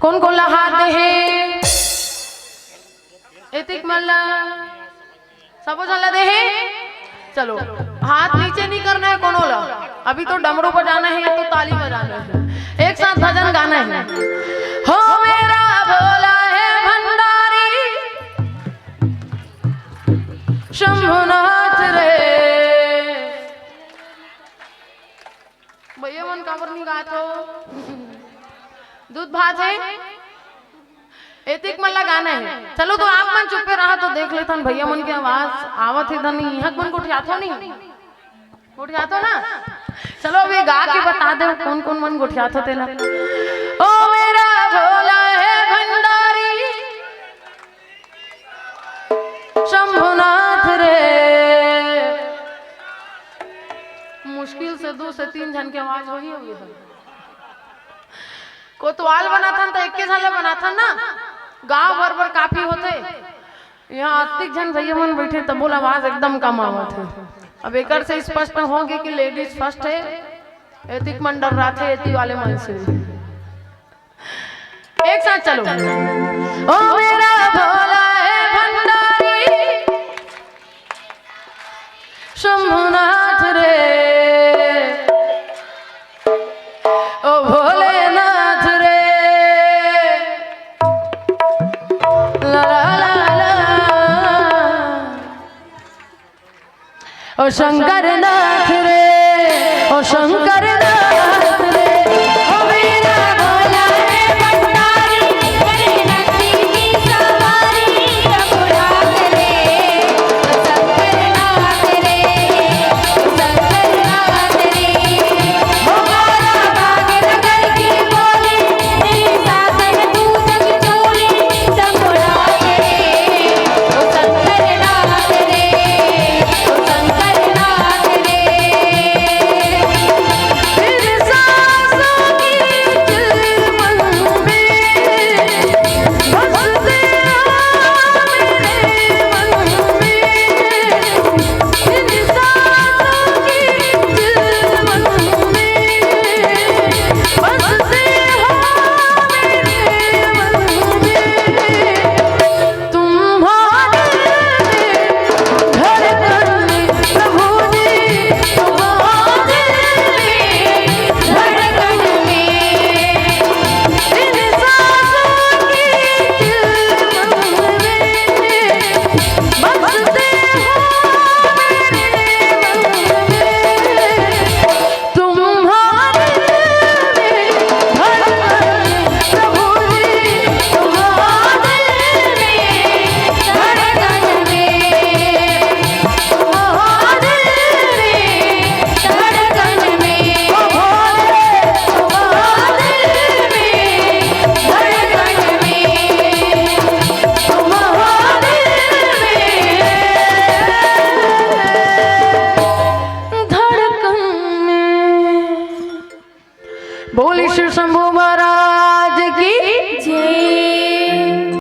कौन कौन हाथ है एतिक मल्ला सब चला दे है। चलो हाथ नीचे नहीं करना है कौन ला, अभी तो डमरू बजाना है या तो ताली बजाना है। एक साथ भजन गाना है। हो मेरा भोला है भंडारी शंभुनाथ रे, भैया मन काबर नहीं गातो दूध भात है एतिक मल्ला गाना है। चलो तो आप मन चुप पे रहा तो देख लेता भैया मन की आवाज आवत है धनी यहाँ मन गुठियातो नहीं गुठियातो ना। चलो अभी गा के बता दे कौन कौन मन गुठियातो तेला। ओ मेरा भोला है भंडारी शंभुनाथ रे, मुश्किल से 2 से 3 जन की आवाज वही होगी। कोतवाल बना था तो 21 साल बना था ना, गाँव भर भर काफी होते, यहाँ 80 जन भैया मन बैठे तब बोल आवाज एकदम कम आवत है। अब एक से स्पष्ट होगी कि लेडीज फर्स्ट है, एतिक मन डर रहा थे एति वाले मन से। एक साथ चलो। ओ मेरा भोला है भंडारी शंभुनाथ रे, ओ भोलेनाथ रे, ला ला ला ला। ओ शंकर नाथ रे, ओ शंकर नाथ।